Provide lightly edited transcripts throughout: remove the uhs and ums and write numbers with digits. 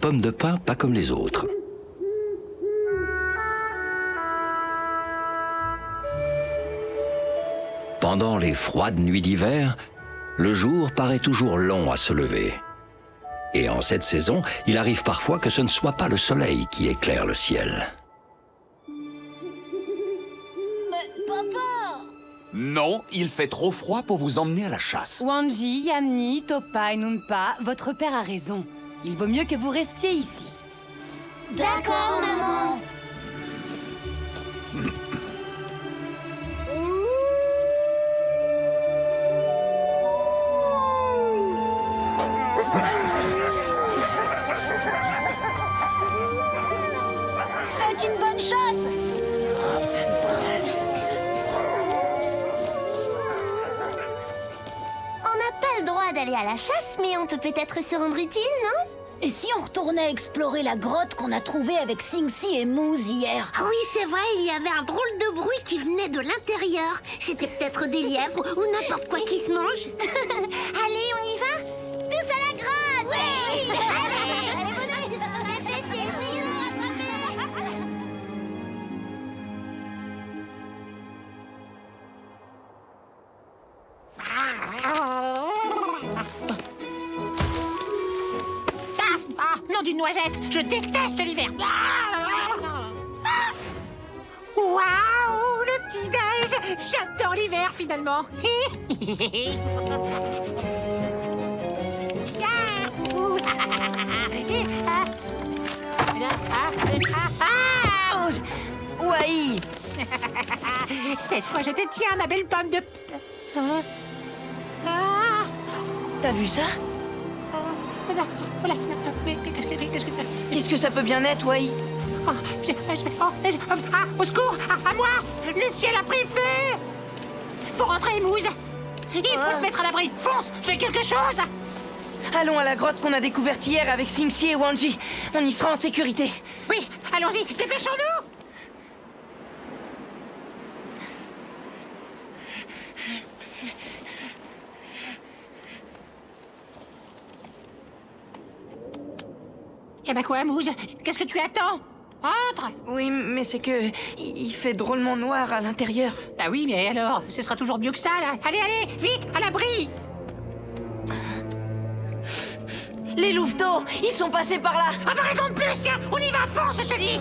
pomme de pin pas comme les autres. Pendant les froides nuits d'hiver, le jour paraît toujours long à se lever. Et en cette saison, il arrive parfois que ce ne soit pas le soleil qui éclaire le ciel. Mais papa! Non, il fait trop froid pour vous emmener à la chasse. Wanji, Yamni, Topa et Nunpa, votre père a raison. Il vaut mieux que vous restiez ici. D'accord, maman! Faites une bonne chasse! On n'a pas le droit d'aller à la chasse, mais on peut peut-être se rendre utile, non? Et si on retournait explorer la grotte qu'on a trouvée avec Sing-Si et Moose hier? Ah oui, c'est vrai, il y avait un drôle de bruit qui venait de l'intérieur. C'était peut-être des lièvres ou n'importe quoi qui se mange. Allez, on y va? Tous à la grotte! Oui! Allez, bonhomme! Réfléchis, essayez de me rattraper! Nom d'une noisette, je déteste l'hiver. Waouh, le petit-déj. J'adore l'hiver, finalement. Wai! Cette fois, je te tiens, ma belle pomme de... T'as vu ça? Qu'est-ce que tu... Qu'est-ce que ça peut bien être, Wai? Au secours! À moi! Le ciel a pris feu! Faut rentrer, Mousse! Il faut se mettre à l'abri! Fonce! Fais quelque chose! Allons à la grotte qu'on a découverte hier avec Sing-Si et Wanji. On y sera en sécurité. Oui, allons-y! Dépêchons-nous! Eh ben quoi, Mousse? Qu'est-ce que tu attends? Entre! Oui, mais c'est que... il fait drôlement noir à l'intérieur. Bah oui, mais alors, ce sera toujours mieux que ça, là. Allez, allez, vite, à l'abri! Les louveteaux, ils sont passés par là. Ah bah raison de plus, tiens! On y va, fonce, je te dis!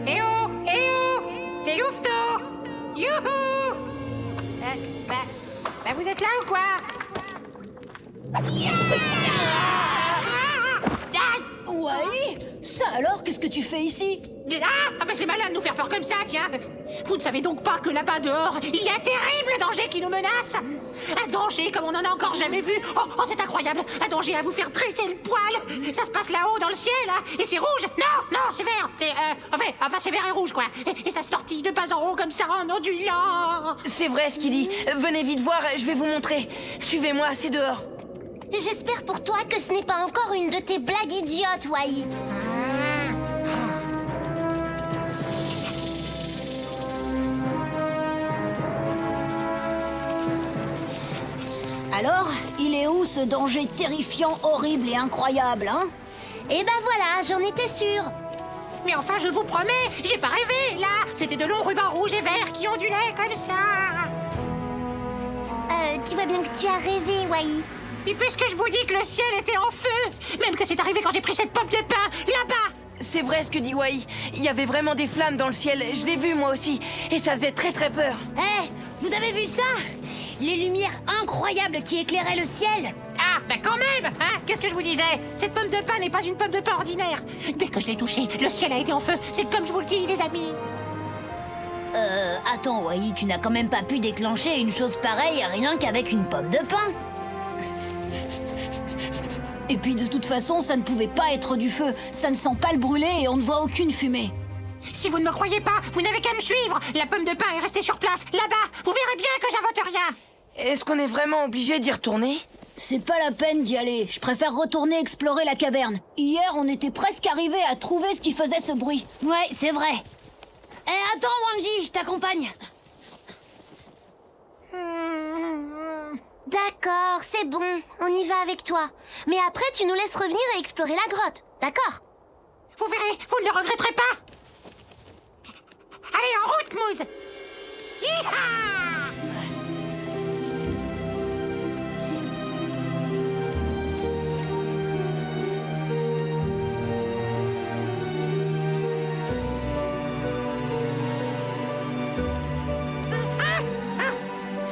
Eh oh! Eh oh! Les louveteaux! Youhou! Bah vous êtes là ou quoi? Ouais? Ça alors, qu'est-ce que tu fais ici? Ah bah c'est malin de nous faire peur comme ça, tiens! Vous ne savez donc pas que là-bas dehors, il y a un terrible danger qui nous menace! Un danger comme on n'en a encore jamais vu! Oh, c'est incroyable! Un danger à vous faire dresser le poil! Ça se passe là-haut dans le ciel, là! Et c'est rouge! Non, c'est vert! C'est, enfin c'est vert et rouge, quoi! Et ça se tortille de bas en haut comme ça, en ondulant! C'est vrai ce qu'il dit. Venez vite voir, je vais vous montrer. Suivez-moi, c'est dehors. J'espère pour toi que ce n'est pas encore une de tes blagues idiotes, Wai. Alors, il est où ce danger terrifiant, horrible et incroyable, hein? Eh ben voilà, j'en étais sûre. Mais enfin, je vous promets, j'ai pas rêvé, là! C'était de longs rubans rouges et verts qui ondulaient comme ça! Tu vois bien que tu as rêvé, Wai. Et puisque je vous dis que le ciel était en feu, même que c'est arrivé quand j'ai pris cette pomme de pain, là-bas! C'est vrai ce que dit Wai. Il y avait vraiment des flammes dans le ciel. Je l'ai vu moi aussi. Et ça faisait très très peur. Eh, vous avez vu ça? Les lumières incroyables qui éclairaient le ciel. Ah, bah quand même, hein? Qu'est-ce que je vous disais? Cette pomme de pain n'est pas une pomme de pain ordinaire. Dès que je l'ai touchée, le ciel a été en feu. C'est comme je vous le dis, les amis. Attends, Wai, tu n'as quand même pas pu déclencher une chose pareille rien qu'avec une pomme de pain. Et puis de toute façon, ça ne pouvait pas être du feu. Ça ne sent pas le brûler et on ne voit aucune fumée. Si vous ne me croyez pas, vous n'avez qu'à me suivre. La pomme de pain est restée sur place, là-bas. Vous verrez bien que j'invente rien. Est-ce qu'on est vraiment obligé d'y retourner? C'est pas la peine d'y aller. Je préfère retourner explorer la caverne. Hier, on était presque arrivé à trouver ce qui faisait ce bruit. Ouais, c'est vrai. Eh, attends, Wanji, je t'accompagne. c'est bon, on y va avec toi. Mais après, tu nous laisses revenir et explorer la grotte, d'accord? Vous verrez, vous ne le regretterez pas. Allez, en route, Mousse. Hi-ha!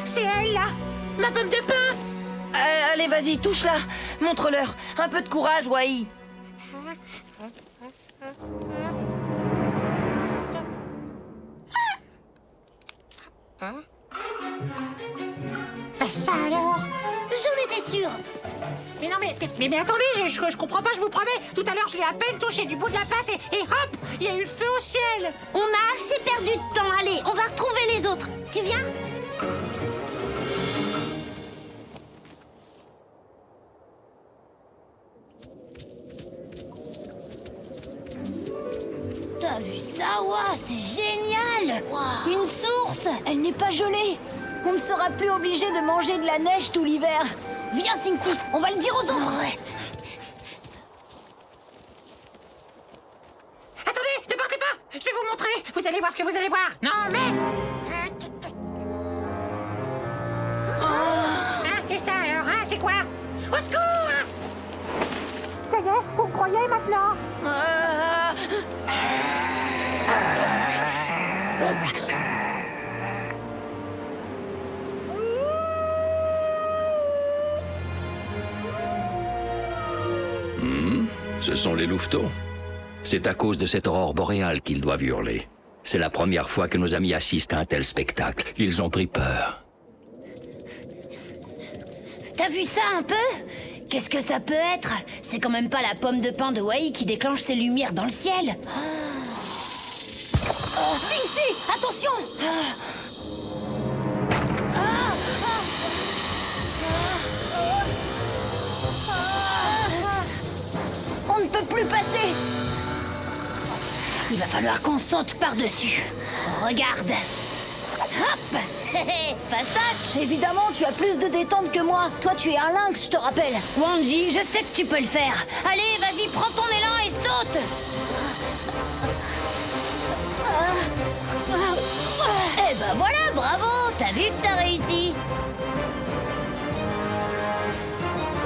C'est elle, là! Ma pomme de pain! Allez, vas-y, touche-la. Montre-leur. Un peu de courage, Wai. Ça alors? J'en étais sûre. Mais non, mais attendez, je comprends pas, je vous promets. Tout à l'heure, je l'ai à peine touché du bout de la patte et hop, il y a eu le feu au ciel. On a assez perdu de temps, allez, on va retrouver les autres. Tu viens? T'as vu ça? Ouah, c'est génial! Une source! Elle n'est pas gelée! On ne sera plus obligé de manger de la neige tout l'hiver! Viens, Sing-Si, on va le dire aux autres! Attendez, ne partez pas. Je vais vous montrer. Vous allez voir ce que vous allez voir. Non, mais... Et ça alors, hein, c'est quoi? Au secours! Ça y est, vous me croyez maintenant? Ce sont les louveteaux. C'est à cause de cette aurore boréale qu'ils doivent hurler. C'est la première fois que nos amis assistent à un tel spectacle. Ils ont pris peur. T'as vu ça un peu? Qu'est-ce que ça peut être? C'est quand même pas la pomme de pain de Wai qui déclenche ses lumières dans le ciel. Sing-Si, attention! On ne peut plus passer! Il va falloir qu'on saute par-dessus. Regarde! Hop! Fastoche! Évidemment, tu as plus de détente que moi. Toi, tu es un lynx, je te rappelle. Wanji, je sais que tu peux le faire. Allez, vas-y, prends ton élan et saute! Eh ben voilà, bravo! T'as vu que t'as réussi?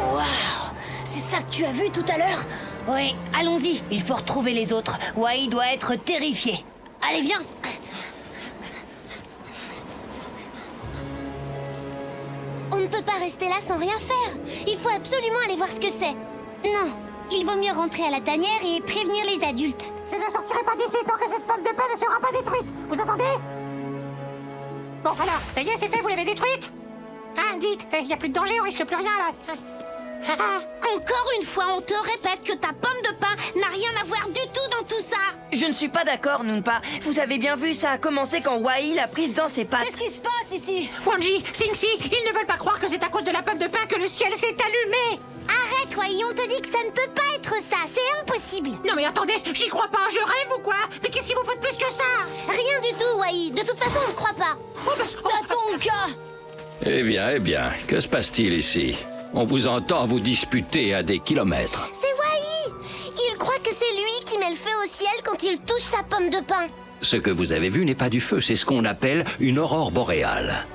Waouh! C'est ça que tu as vu tout à l'heure? Oui, allons-y, il faut retrouver les autres. Wai doit être terrifié. Allez, viens! On ne peut pas rester là sans rien faire. Il faut absolument aller voir ce que c'est. Non, il vaut mieux rentrer à la tanière et prévenir les adultes. Je ne sortirai pas d'ici tant que cette pomme de pain ne sera pas détruite. Vous entendez? Bon, voilà, ça y est, c'est fait, vous l'avez détruite? Hein, dites, il n'y a plus de danger, on risque plus rien, là. Encore une fois, on te répète que ta pomme de pain n'a rien à voir du tout dans tout ça. Je ne suis pas d'accord, Noonpa. Vous avez bien vu, ça a commencé quand Wai l'a prise dans ses pattes. Qu'est-ce qui se passe ici? Wanji, Sing-Si, ils ne veulent pas croire que c'est à cause de la pomme de pain que le ciel s'est allumé. Arrête, Wai, on te dit que ça ne peut pas être ça, c'est impossible. Non mais attendez, j'y crois pas, je rêve ou quoi? Mais qu'est-ce qu'il vous faut de plus que ça? Rien du tout, Wai, de toute façon on ne croit pas. Oh, bah, Tatonka! Eh bien, que se passe-t-il ici? On vous entend vous disputer à des kilomètres. C'est Wai. Il croit que c'est lui qui met le feu au ciel quand il touche sa pomme de pain. Ce que vous avez vu n'est pas du feu, c'est ce qu'on appelle une aurore boréale.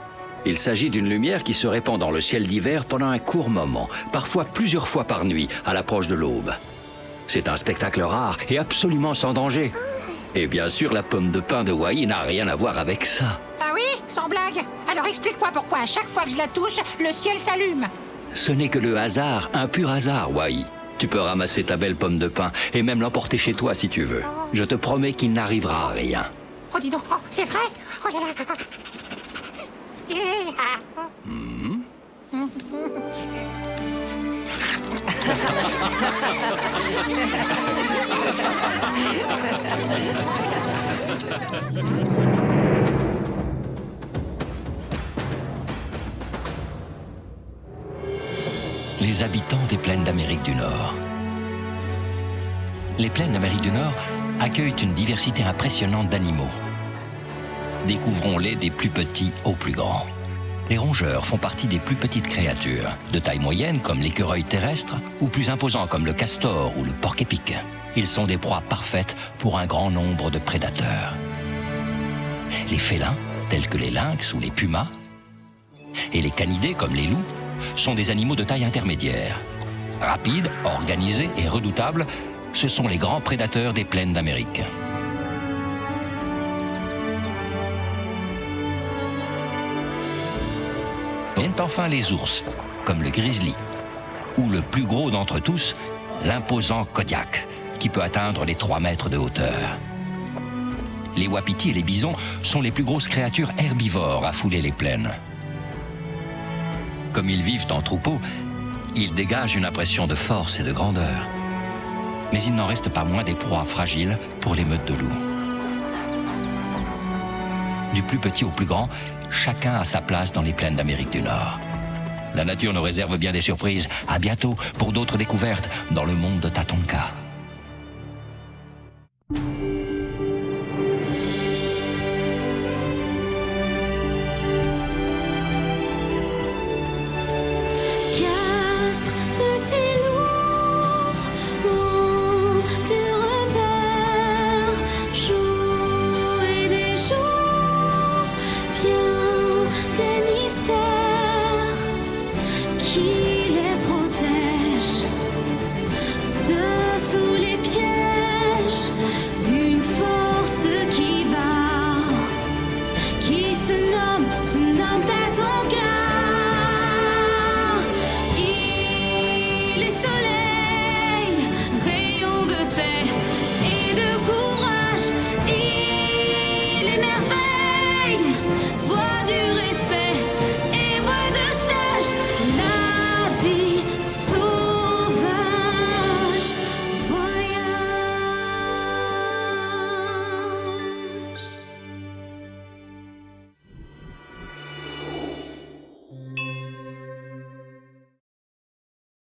Il s'agit d'une lumière qui se répand dans le ciel d'hiver pendant un court moment, parfois plusieurs fois par nuit, à l'approche de l'aube. C'est un spectacle rare et absolument sans danger. Et bien sûr, la pomme de pain de Wai n'a rien à voir avec ça. Ah oui? Sans blague? Alors explique-moi pourquoi à chaque fois que je la touche, le ciel s'allume. Ce n'est que le hasard, un pur hasard, Wai. Tu peux ramasser ta belle pomme de pain et même l'emporter chez toi si tu veux. Je te promets qu'il n'arrivera rien. Oh dis donc, oh, c'est vrai? Oh là là. Les habitants des plaines d'Amérique du Nord. Les plaines d'Amérique du Nord accueillent une diversité impressionnante d'animaux. Découvrons-les des plus petits aux plus grands. Les rongeurs font partie des plus petites créatures, de taille moyenne comme l'écureuil terrestre, ou plus imposants comme le castor ou le porc-épic. Ils sont des proies parfaites pour un grand nombre de prédateurs. Les félins, tels que les lynx ou les pumas, et les canidés comme les loups, sont des animaux de taille intermédiaire. Rapides, organisés et redoutables, ce sont les grands prédateurs des plaines d'Amérique. Viennent enfin les ours, comme le grizzly, ou le plus gros d'entre tous, l'imposant Kodiak, qui peut atteindre les 3 mètres de hauteur. Les wapitis et les bisons sont les plus grosses créatures herbivores à fouler les plaines. Comme ils vivent en troupeau, ils dégagent une impression de force et de grandeur. Mais il n'en reste pas moins des proies fragiles pour les meutes de loups. Du plus petit au plus grand, chacun a sa place dans les plaines d'Amérique du Nord. La nature nous réserve bien des surprises. À bientôt pour d'autres découvertes dans le monde de Tatonka.